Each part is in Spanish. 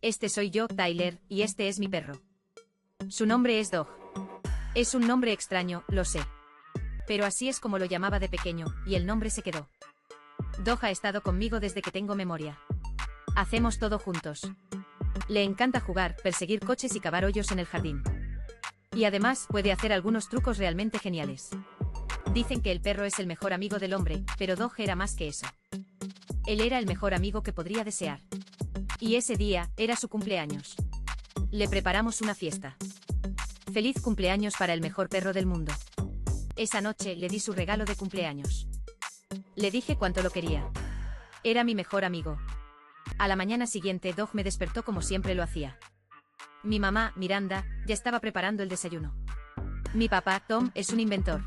Este soy yo, Tyler, y este es mi perro. Su nombre es Dog. Es un nombre extraño, lo sé. Pero así es como lo llamaba de pequeño, y el nombre se quedó. Dog ha estado conmigo desde que tengo memoria. Hacemos todo juntos. Le encanta jugar, perseguir coches y cavar hoyos en el jardín. Y además, puede hacer algunos trucos realmente geniales. Dicen que el perro es el mejor amigo del hombre, pero Dog era más que eso. Él era el mejor amigo que podría desear. Y ese día, era su cumpleaños. Le preparamos una fiesta. Feliz cumpleaños para el mejor perro del mundo. Esa noche le di su regalo de cumpleaños. Le dije cuánto lo quería. Era mi mejor amigo. A la mañana siguiente Dog me despertó como siempre lo hacía. Mi mamá, Miranda, ya estaba preparando el desayuno. Mi papá, Tom, es un inventor.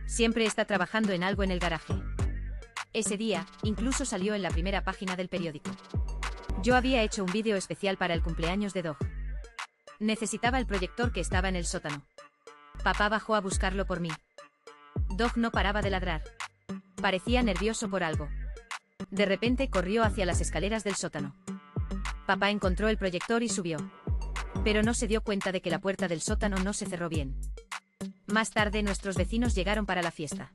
Siempre está trabajando en algo en el garaje. Ese día, incluso salió en la primera página del periódico. Yo había hecho un vídeo especial para el cumpleaños de Dog. Necesitaba el proyector que estaba en el sótano. Papá bajó a buscarlo por mí. Dog no paraba de ladrar. Parecía nervioso por algo. De repente corrió hacia las escaleras del sótano. Papá encontró el proyector y subió. Pero no se dio cuenta de que la puerta del sótano no se cerró bien. Más tarde nuestros vecinos llegaron para la fiesta.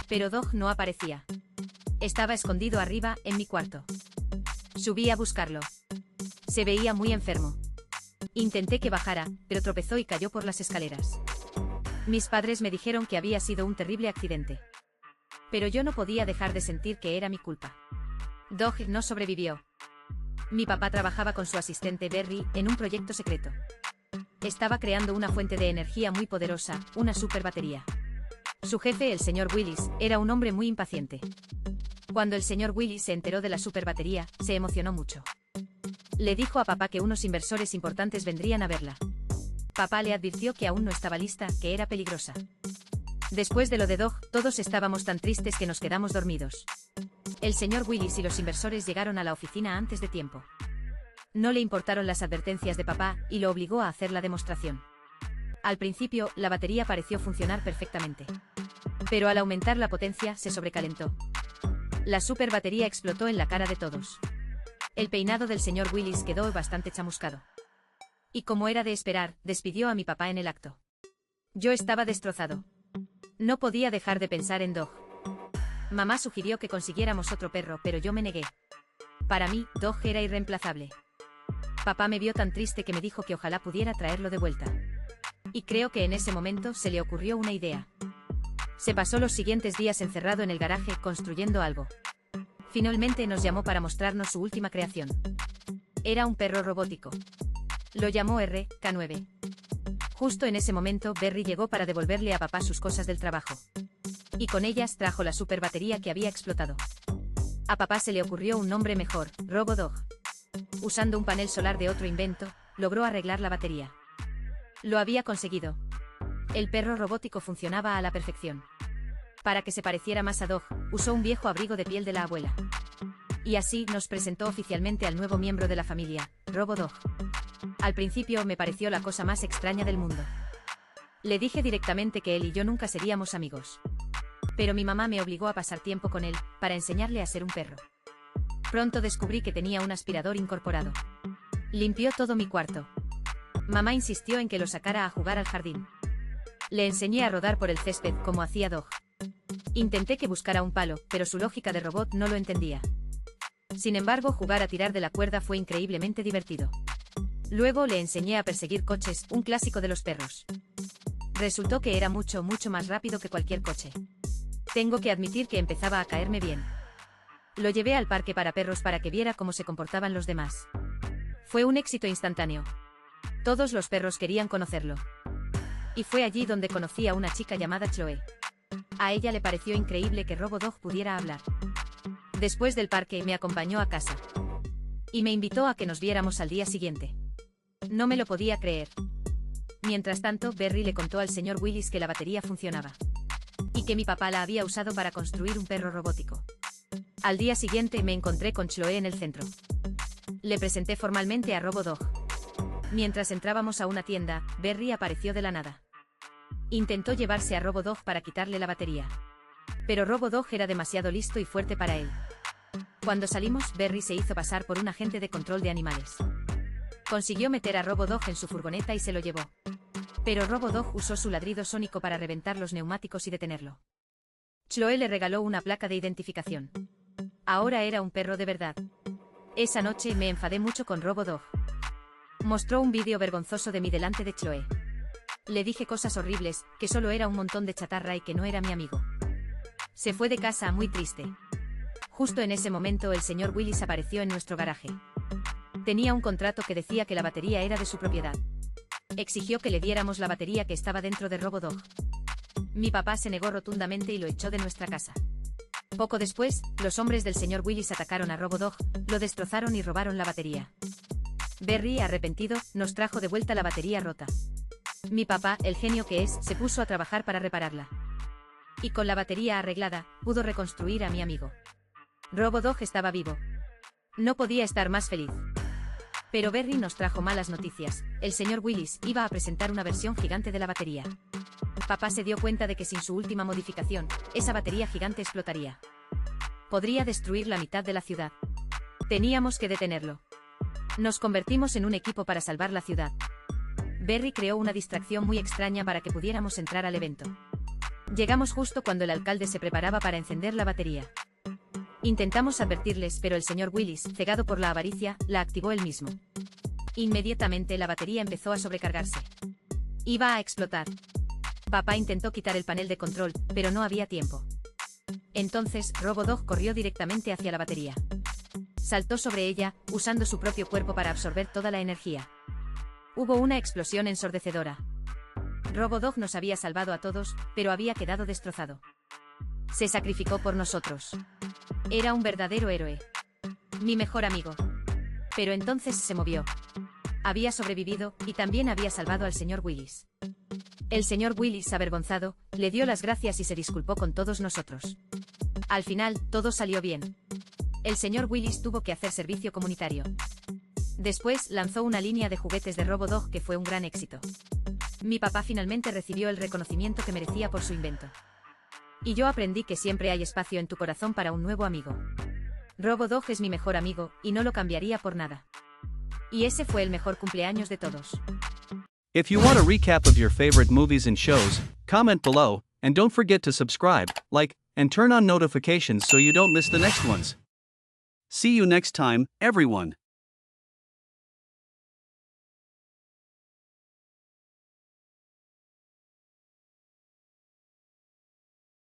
Pero Dog no aparecía. Estaba escondido arriba, en mi cuarto. Subí a buscarlo. Se veía muy enfermo. Intenté que bajara, pero tropezó y cayó por las escaleras. Mis padres me dijeron que había sido un terrible accidente. Pero yo no podía dejar de sentir que era mi culpa. Dog no sobrevivió. Mi papá trabajaba con su asistente Berry en un proyecto secreto. Estaba creando una fuente de energía muy poderosa, una superbatería. Su jefe, el señor Willis, era un hombre muy impaciente. Cuando el señor Willis se enteró de la superbatería, se emocionó mucho. Le dijo a papá que unos inversores importantes vendrían a verla. Papá le advirtió que aún no estaba lista, que era peligrosa. Después de lo de Dog, todos estábamos tan tristes que nos quedamos dormidos. El señor Willis y los inversores llegaron a la oficina antes de tiempo. No le importaron las advertencias de papá, y lo obligó a hacer la demostración. Al principio, la batería pareció funcionar perfectamente. Pero al aumentar la potencia, se sobrecalentó. La superbatería explotó en la cara de todos. El peinado del señor Willis quedó bastante chamuscado. Y como era de esperar, despidió a mi papá en el acto. Yo estaba destrozado. No podía dejar de pensar en Dog. Mamá sugirió que consiguiéramos otro perro, pero yo me negué. Para mí, Dog era irreemplazable. Papá me vio tan triste que me dijo que ojalá pudiera traerlo de vuelta. Y creo que en ese momento se le ocurrió una idea. Se pasó los siguientes días encerrado en el garaje, construyendo algo. Finalmente nos llamó para mostrarnos su última creación. Era un perro robótico. Lo llamó RK9. Justo en ese momento, Berry llegó para devolverle a papá sus cosas del trabajo. Y con ellas trajo la superbatería que había explotado. A papá se le ocurrió un nombre mejor, RoboDog. Usando un panel solar de otro invento, logró arreglar la batería. Lo había conseguido. El perro robótico funcionaba a la perfección. Para que se pareciera más a Dog, usó un viejo abrigo de piel de la abuela. Y así nos presentó oficialmente al nuevo miembro de la familia, RoboDog. Al principio me pareció la cosa más extraña del mundo. Le dije directamente que él y yo nunca seríamos amigos. Pero mi mamá me obligó a pasar tiempo con él, para enseñarle a ser un perro. Pronto descubrí que tenía un aspirador incorporado. Limpió todo mi cuarto. Mamá insistió en que lo sacara a jugar al jardín. Le enseñé a rodar por el césped como hacía Dog. Intenté que buscara un palo, pero su lógica de robot no lo entendía. Sin embargo, jugar a tirar de la cuerda fue increíblemente divertido. Luego le enseñé a perseguir coches, un clásico de los perros. Resultó que era mucho más rápido que cualquier coche. Tengo que admitir que empezaba a caerme bien. Lo llevé al parque para perros para que viera cómo se comportaban los demás. Fue un éxito instantáneo. Todos los perros querían conocerlo. Y fue allí donde conocí a una chica llamada Chloe. A ella le pareció increíble que RoboDog pudiera hablar. Después del parque me acompañó a casa. Y me invitó a que nos viéramos al día siguiente. No me lo podía creer. Mientras tanto, Berry le contó al señor Willis que la batería funcionaba. Y que mi papá la había usado para construir un perro robótico. Al día siguiente me encontré con Chloe en el centro. Le presenté formalmente a RoboDog. Mientras entrábamos a una tienda, Berry apareció de la nada. Intentó llevarse a RoboDog para quitarle la batería. Pero RoboDog era demasiado listo y fuerte para él. Cuando salimos, Berry se hizo pasar por un agente de control de animales. Consiguió meter a Robodog en su furgoneta y se lo llevó. Pero Robodog usó su ladrido sónico para reventar los neumáticos y detenerlo. Chloe le regaló una placa de identificación. Ahora era un perro de verdad. Esa noche me enfadé mucho con Robodog. Mostró un vídeo vergonzoso de mí delante de Chloe. Le dije cosas horribles, que solo era un montón de chatarra y que no era mi amigo. Se fue de casa muy triste. Justo en ese momento el señor Willis apareció en nuestro garaje. Tenía un contrato que decía que la batería era de su propiedad. Exigió que le diéramos la batería que estaba dentro de Robodog. Mi papá se negó rotundamente y lo echó de nuestra casa. Poco después, los hombres del señor Willis atacaron a Robodog, lo destrozaron y robaron la batería. Berry, arrepentido, nos trajo de vuelta la batería rota. Mi papá, el genio que es, se puso a trabajar para repararla. Y con la batería arreglada, pudo reconstruir a mi amigo. Robodog estaba vivo. No podía estar más feliz. Pero Berry nos trajo malas noticias. El señor Willis iba a presentar una versión gigante de la batería. Papá se dio cuenta de que sin su última modificación, esa batería gigante explotaría. Podría destruir la mitad de la ciudad. Teníamos que detenerlo. Nos convertimos en un equipo para salvar la ciudad. Berry creó una distracción muy extraña para que pudiéramos entrar al evento. Llegamos justo cuando el alcalde se preparaba para encender la batería. Intentamos advertirles, pero el señor Willis, cegado por la avaricia, la activó él mismo. Inmediatamente la batería empezó a sobrecargarse. Iba a explotar. Papá intentó quitar el panel de control, pero no había tiempo. Entonces, Robodog corrió directamente hacia la batería. Saltó sobre ella, usando su propio cuerpo para absorber toda la energía. Hubo una explosión ensordecedora. Robodog nos había salvado a todos, pero había quedado destrozado. Se sacrificó por nosotros. Era un verdadero héroe. Mi mejor amigo. Pero entonces se movió. Había sobrevivido, y también había salvado al señor Willis. El señor Willis, avergonzado, le dio las gracias y se disculpó con todos nosotros. Al final, todo salió bien. El señor Willis tuvo que hacer servicio comunitario. Después, lanzó una línea de juguetes de Robodog que fue un gran éxito. Mi papá finalmente recibió el reconocimiento que merecía por su invento. Y yo aprendí que siempre hay espacio en tu corazón para un nuevo amigo. Robodog es mi mejor amigo, y no lo cambiaría por nada. Y ese fue el mejor cumpleaños de todos. If you want a recap of your favorite movies and shows, comment below, and don't forget to subscribe, like, and turn on notifications so you don't miss the next ones. See you next time, everyone.